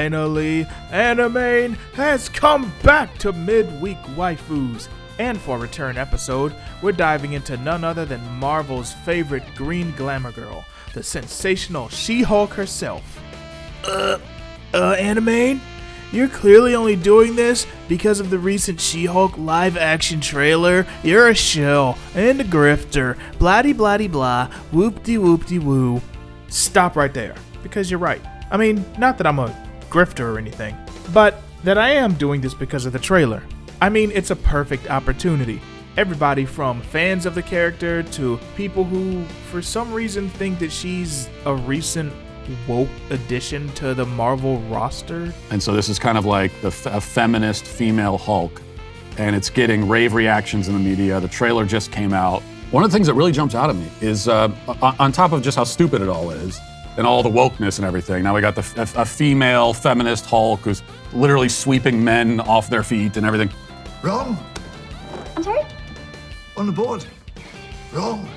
finally, Anime has come back to Midweek Waifus. And for a return episode, we're diving into none other than Marvel's favorite green glamour girl, the sensational She-Hulk herself. Anime? You're clearly only doing this because of the recent She-Hulk live-action trailer. You're a shill and a grifter. Blah-de-blah-de-blah. Whoop-de-whoop-de-woo. Stop right there, because you're right. I mean, not that I'm a grifter or anything, but that I am doing this because of the trailer. I mean, it's a perfect opportunity. Everybody from fans of the character to people who, for some reason, think that she's a recent woke addition to the Marvel roster. And so this is kind of like a feminist female Hulk, and it's getting rave reactions in the media. The trailer just came out. One of the things that really jumps out at me is, on top of just how stupid it all is, and all the wokeness and everything, now we got a female feminist Hulk who's literally sweeping men off their feet and everything. Wrong. I'm sorry? On the board. Wrong.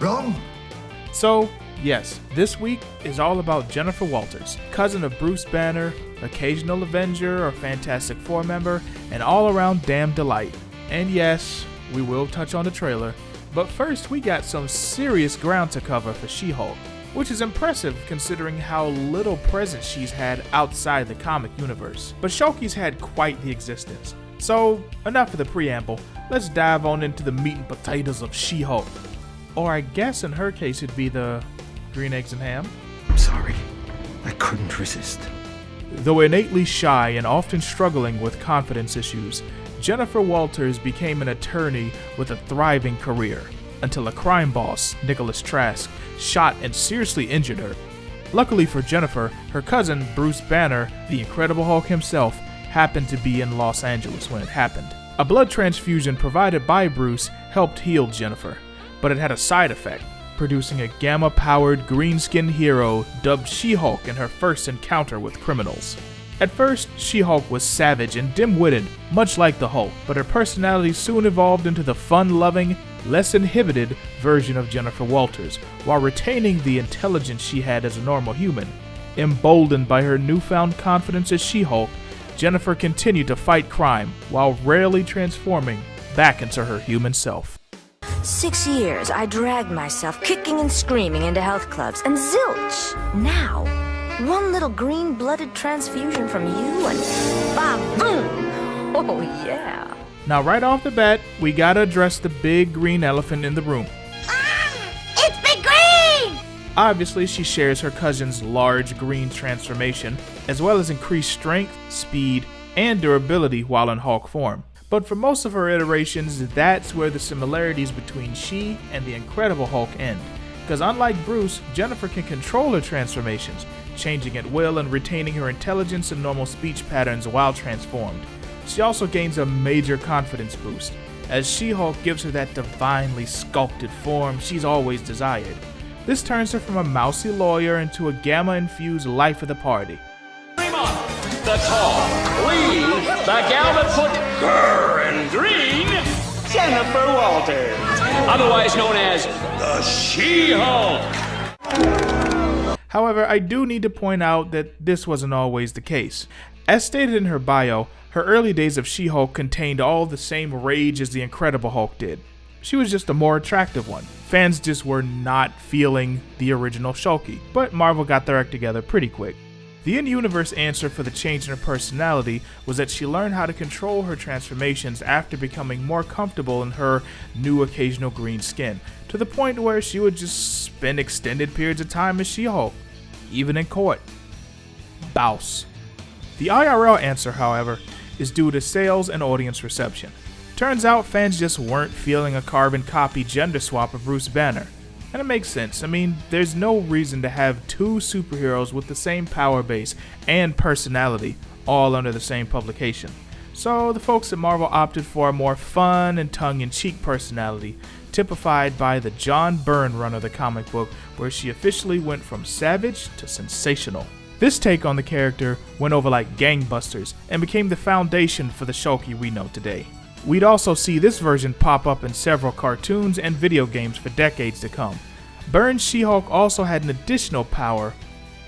Wrong. So, yes, this week is all about Jennifer Walters, cousin of Bruce Banner, occasional Avenger or Fantastic Four member, and all-around damn delight. And yes, we will touch on the trailer, but first we got some serious ground to cover for She-Hulk, which is impressive considering how little presence she's had outside the comic universe. But Shoki's had quite the existence. So, enough of the preamble, let's dive on into the meat and potatoes of She-Hulk. Or I guess in her case it'd be the green eggs and ham. I'm sorry. I couldn't resist. Though innately shy and often struggling with confidence issues, Jennifer Walters became an attorney with a thriving career, until a crime boss, Nicholas Trask, shot and seriously injured her. Luckily for Jennifer, her cousin, Bruce Banner, the Incredible Hulk himself, happened to be in Los Angeles when it happened. A blood transfusion provided by Bruce helped heal Jennifer, but it had a side effect, producing a gamma-powered green-skinned hero dubbed She-Hulk in her first encounter with criminals. At first, She-Hulk was savage and dim-witted, much like the Hulk, but her personality soon evolved into the fun-loving, less inhibited version of Jennifer Walters, while retaining the intelligence she had as a normal human. Emboldened by her newfound confidence as She-Hulk, Jennifer continued to fight crime, while rarely transforming back into her human self. 6 years, I dragged myself kicking and screaming into health clubs, and zilch! Now, one little green-blooded transfusion from you and ba-boom! Oh yeah! Now right off the bat, we gotta address the big green elephant in the room. It's Big Green! Obviously, she shares her cousin's large green transformation, as well as increased strength, speed, and durability while in Hulk form. But for most of her iterations, that's where the similarities between she and the Incredible Hulk end. Because unlike Bruce, Jennifer can control her transformations, changing at will and retaining her intelligence and normal speech patterns while transformed. She also gains a major confidence boost, as She-Hulk gives her that divinely sculpted form she's always desired. This turns her from a mousy lawyer into a gamma-infused life of the party. The tall, lean, the gal that put her in green, Jennifer Walters, otherwise known as the She-Hulk. However, I do need to point out that this wasn't always the case. As stated in her bio, her early days of She-Hulk contained all the same rage as the Incredible Hulk did. She was just a more attractive one. Fans just were not feeling the original Shoki, but Marvel got their act together pretty quick. The in-universe answer for the change in her personality was that she learned how to control her transformations after becoming more comfortable in her new occasional green skin, to the point where she would just spend extended periods of time as She-Hulk, even in court. Bouse. The IRL answer, however, is due to sales and audience reception. Turns out fans just weren't feeling a carbon copy gender swap of Bruce Banner. And it makes sense. I mean, there's no reason to have two superheroes with the same power base and personality all under the same publication. So the folks at Marvel opted for a more fun and tongue-in-cheek personality, typified by the John Byrne run of the comic book, where she officially went from savage to sensational. This take on the character went over like gangbusters and became the foundation for the Shoki we know today. We'd also see this version pop up in several cartoons and video games for decades to come. Byrne's She-Hulk also had an additional power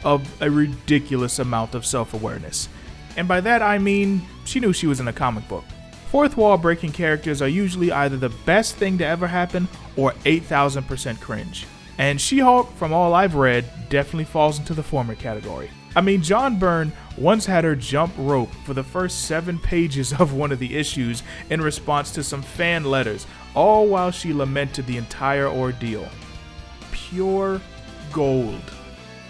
of a ridiculous amount of self-awareness. And by that I mean, she knew she was in a comic book. Fourth wall breaking characters are usually either the best thing to ever happen or 8,000% cringe. And She-Hulk, from all I've read, definitely falls into the former category. I mean, John Byrne once had her jump rope for the first 7 pages of one of the issues in response to some fan letters, all while she lamented the entire ordeal. Pure gold.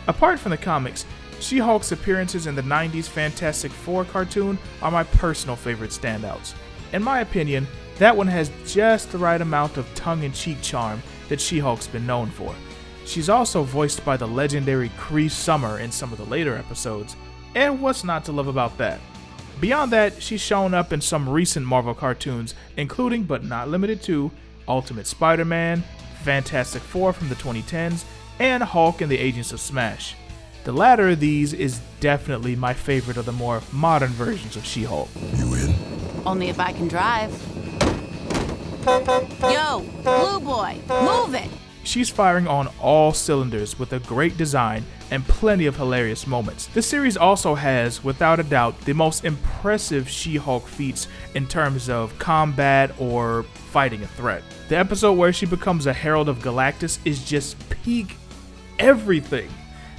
Apart from the comics, She-Hulk's appearances in the 90s Fantastic Four cartoon are my personal favorite standouts. In my opinion, that one has just the right amount of tongue-in-cheek charm that She-Hulk's been known for. She's also voiced by the legendary Cree Summer in some of the later episodes, and what's not to love about that? Beyond that, she's shown up in some recent Marvel cartoons, including but not limited to Ultimate Spider-Man, Fantastic Four from the 2010s, and Hulk and the Agents of Smash. The latter of these is definitely my favorite of the more modern versions of She-Hulk. You in? Only if I can drive. Yo, Blue Boy, move it! She's firing on all cylinders with a great design and plenty of hilarious moments. The series also has, without a doubt, the most impressive She-Hulk feats in terms of combat or fighting a threat. The episode where she becomes a Herald of Galactus is just peak everything.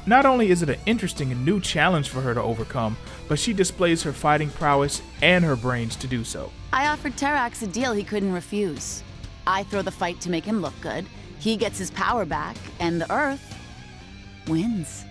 Not only is it an interesting and new challenge for her to overcome, but she displays her fighting prowess and her brains to do so. I offered Patriarchus a deal he couldn't refuse. I throw the fight to make him look good, he gets his power back, and the Earth wins.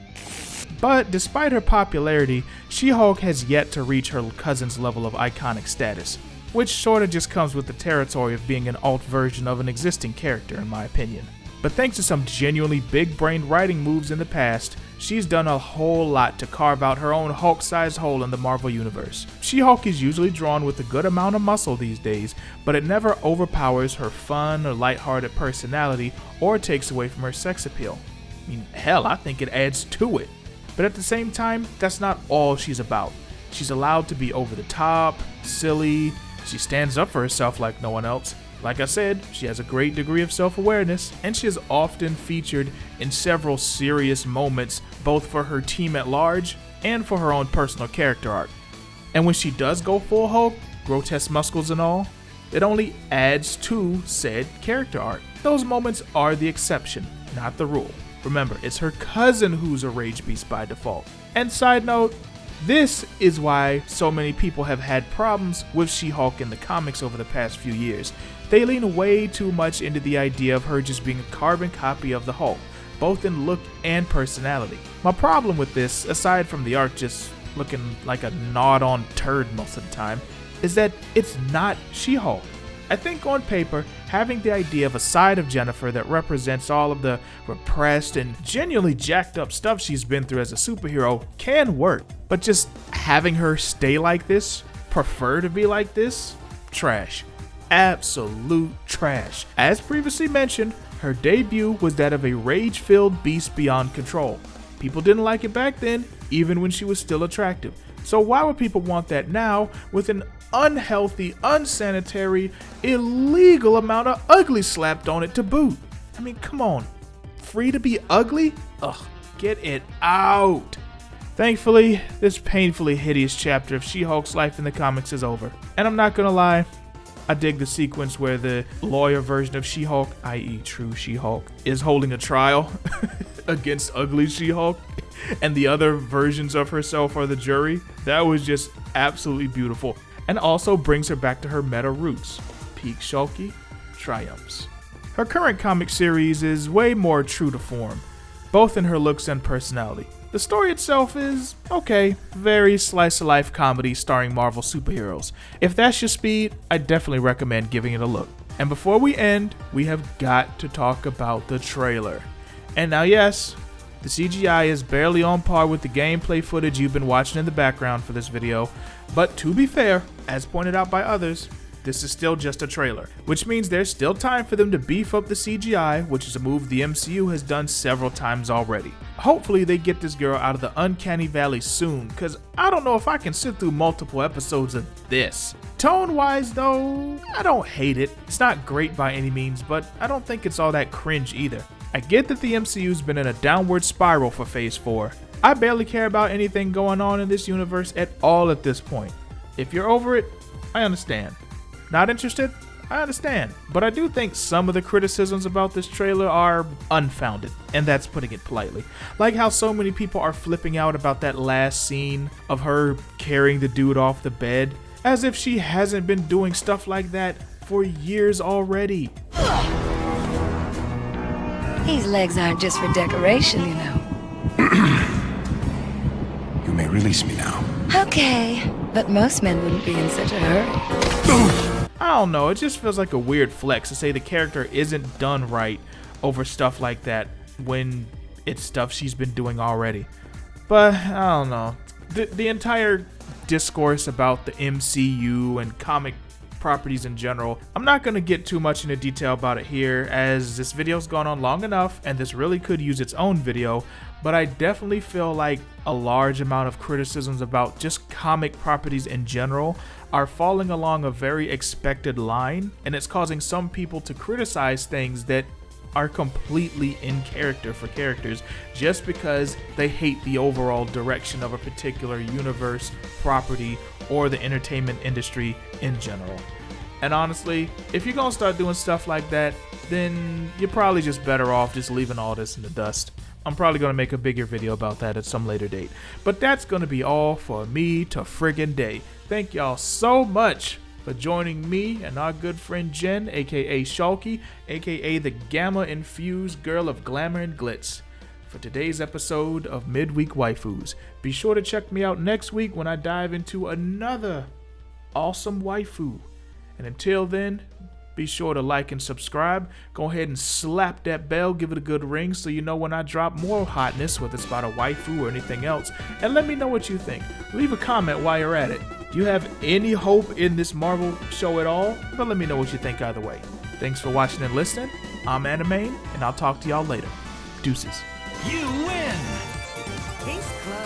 But despite her popularity, She-Hulk has yet to reach her cousin's level of iconic status, which sorta just comes with the territory of being an alt version of an existing character in my opinion. But thanks to some genuinely big-brained writing moves in the past, she's done a whole lot to carve out her own Hulk-sized hole in the Marvel Universe. She-Hulk is usually drawn with a good amount of muscle these days, but it never overpowers her fun or lighthearted personality or takes away from her sex appeal. I mean, hell, I think it adds to it. But at the same time, that's not all she's about. She's allowed to be over the top, silly, she stands up for herself like no one else. Like I said, she has a great degree of self-awareness, and she is often featured in several serious moments, both for her team at large and for her own personal character arc. And when she does go full Hulk, grotesque muscles and all, it only adds to said character arc. Those moments are the exception, not the rule. Remember, it's her cousin who's a rage beast by default. And side note, this is why so many people have had problems with She-Hulk in the comics over the past few years. They lean way too much into the idea of her just being a carbon copy of the Hulk, both in look and personality. My problem with this, aside from the art just looking like a gnawed-on turd most of the time, is that it's not She-Hulk. I think on paper, having the idea of a side of Jennifer that represents all of the repressed and genuinely jacked up stuff she's been through as a superhero can work. But just having her stay like this, prefer to be like this, trash. Absolute trash. As previously mentioned, her debut was that of a rage-filled beast beyond control. People didn't like it back then, even when she was still attractive. So why would people want that now with an unhealthy, unsanitary, illegal amount of ugly slapped on it to boot? I mean, come on. Free to be ugly? Ugh, get it out. Thankfully, this painfully hideous chapter of She-Hulk's life in the comics is over. And I'm not gonna lie, I dig the sequence where the lawyer version of She-Hulk, i.e. true She-Hulk, is holding a trial against ugly She-Hulk, and the other versions of herself are the jury. That was just absolutely beautiful, and also brings her back to her meta roots. Peak Shulky triumphs. Her current comic series is way more true to form, both in her looks and personality. The story itself is okay, very slice-of-life comedy starring Marvel superheroes. If that's your speed, I definitely recommend giving it a look. And before we end, we have got to talk about the trailer. And now yes, the CGI is barely on par with the gameplay footage you've been watching in the background for this video, but to be fair, as pointed out by others, this is still just a trailer, which means there's still time for them to beef up the CGI, which is a move the MCU has done several times already. Hopefully they get this girl out of the uncanny valley soon, cause I don't know if I can sit through multiple episodes of this. Tone-wise though, I don't hate it. It's not great by any means, but I don't think it's all that cringe either. I get that the MCU's been in a downward spiral for Phase 4. I barely care about anything going on in this universe at all at this point. If you're over it, I understand. Not interested? I understand. But I do think some of the criticisms about this trailer are unfounded, and that's putting it politely. Like how so many people are flipping out about that last scene of her carrying the dude off the bed, as if she hasn't been doing stuff like that for years already. These legs aren't just for decoration, you know. You may release me now. Okay, but most men wouldn't be in such a hurry. I don't know, it just feels like a weird flex to say the character isn't done right over stuff like that when it's stuff she's been doing already. But I don't know. The entire discourse about the MCU and comic properties in general, I'm not going to get too much into detail about it here, as this video's gone on long enough and this really could use its own video, but I definitely feel like a large amount of criticisms about just comic properties in general are falling along a very expected line, and it's causing some people to criticize things that are completely in character for characters just because they hate the overall direction of a particular universe, property, or the entertainment industry in general. And honestly, if you're gonna start doing stuff like that, then you're probably just better off just leaving all this in the dust. I'm probably gonna make a bigger video about that at some later date. But that's gonna be all for me to friggin' day. Thank y'all so much for joining me and our good friend Jen, aka Shulky, aka the Gamma-infused girl of glamour and glitz, for today's episode of Midweek Waifus. Be sure to check me out next week when I dive into another awesome waifu. And until then, be sure to like and subscribe. Go ahead and slap that bell, give it a good ring so you know when I drop more hotness, whether it's about a waifu or anything else. And let me know what you think. Leave a comment while you're at it. Do you have any hope in this Marvel show at all? But let me know what you think either way. Thanks for watching and listening. I'm Anime, and I'll talk to y'all later. Deuces. You win! Case closed.